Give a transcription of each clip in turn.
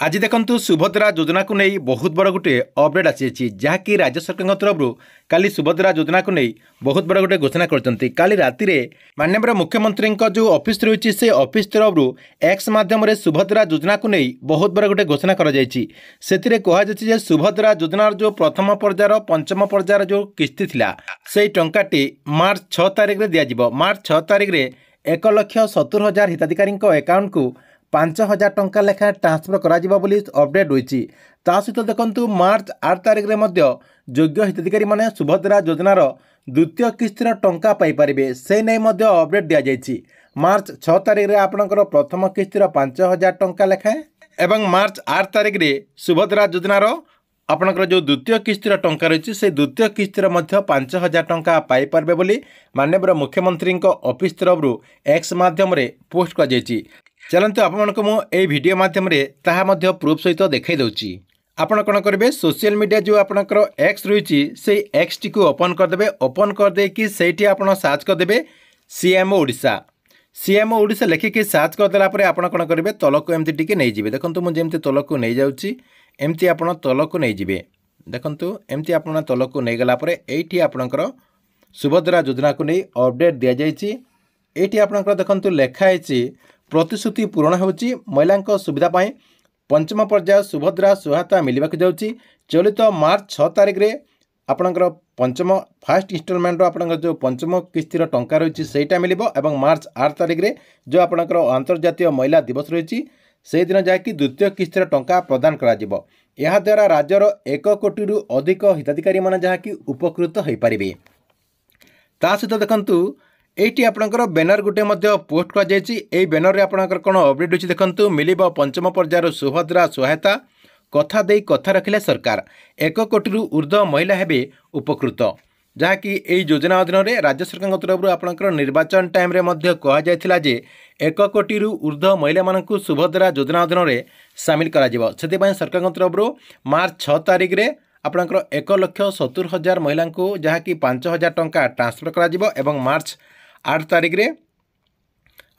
आज देखंतु सुभद्रा योजना को नहीं बहुत बड़ गोटे अपडेट आसी जहाँकि राज्य सरकार तरफ काली सुभद्रा योजना को नहीं बहुत बड़ गोटे घोषणा करते काली राति रे माननीय मुख्यमंत्री जो ऑफिस रही से ऑफिस तरफ एक्स माध्यम सुभद्रा योजना को नहीं बहुत बड़ गोटे घोषणा कर सुभद्रा योजनार जो प्रथम पर्यायर पंचम पर्यायर जो किस्ती थिला से टंकाटी मार्च 6 तारिख में दिज्व मार्च 6 तारिख में 1,70,000 हिताधिकारी अकाउंट को 5,000 टंका लेखा ट्रांसफर करा अपडेट रही सहित देखु मार्च 8 तारिख में योग्य हिताधिकारी माने सुभद्रा योजनार द्वितीय किस्तिर टंका पाइपर से नहीं अपडेट दि जाइए। मार्च 6 तारिख में आपणकर प्रथम किस्तिर 5,000 टंका लेखाएं एवं मार्च 8 तारिख में सुभद्रा योजनार आपणकर जो द्वितीय किस्तिर टंका रही से द्वितीय किस्तिर 5,000 टंका पाइपर बोली माननीय मुख्यमंत्री ऑफिस तरफ एक्स माध्यम पोस्ट कर चलते आपको मुझे वीडियो माध्यम प्रूफ सहित देखा दूसरी आपण कौन करेंगे सोशल मीडिया जो आपंकर एक्स रही से एक्स टी ओपन करदे ओपन करदे से सर्च करदे सीएमओ ओडिशा सीएमओ ओडिशा लिखिकी सर्च करदेला आप कौन करेंगे तलक एमती टी नहीं जाए देखो मुझे तलक नहीं जाऊँगी एमती आप तलक नहीं जाए देखो एमती आप तलक नहीं गलापर ये आपणकर सुभद्रा योजना को नहीं अपडेट दि जाइए ये आपणकर देखो लिखाई प्रतिश्रुति पूरण होची महिला सुविधा पाई पंचम पर्याय सुभद्रा सहायता मिलवाक जाउची चलित मार्च 6 तारिख में आपणकर पंचम फास्ट इन्स्टॉलमेंट आपणकर जो पंचम किस्तिर टंका रही सेटा मिलिबो एवं मार्च 8 तारिख में जो आपणकर अंतर्जातीय महिला दिवस रही से दिन जहाँकि द्वितीय किस्तिर टंका प्रदान करा जिवो यह द्वारा राज्यर 1 कोटी रु अधिक हिताधिकारी माने जहाँकि उपकृत हो पारिबे। ता सहित देखंतु एटी आपणकर बैनर गुटे पोस्ट कर बैनर रे आपणकर कौन अपडेट अच्छी देखंतु मिलिबो पंचम पर्यायर सुभद्रा सहायता कथा दे कथा रखिले सरकार 1 कोटी रु ऊर्ध्व महिला हेबे उपकृत जहाँकि यही योजना अधीन में राज्य सरकार तरफ आपणकर निर्वाचन टाइम रे मध्य कहा जायथिला जे 1 कोटी रु ऊर्ध्व महिला मानकु सुभद्रा योजना अधीन में सामिल करा जिवो सेति सरकार तरफ मार्च 6 तारिख में आपणकर 1,70,000 महिला को जहाँकि 5,000 टंका ट्रांसफर करा जिवो एवं मार्च 8 तारिख में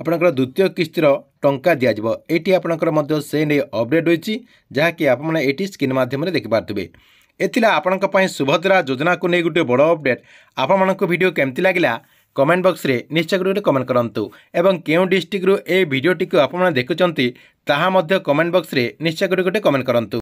आपणकर द्वितीय किस्तिर टंका दिज्व ये आपणकर से नहीं अपडेट रही जहाँकि आपने स्क्रीन माध्यम देखिपे एथिला आपणक पई सुभद्रा योजना को नहीं गोटे बड़ अपडेट आपको वीडियो केमती लगिला कमेंट बॉक्स रे निश्चय कर कमेंट करंतु एवं केउ डिस्ट्रिक्ट रो ए वीडियोटी को आपन देखुचंती ताहा मध्य कमेंट बॉक्स रे निश्चय कर कमेंट करंतु।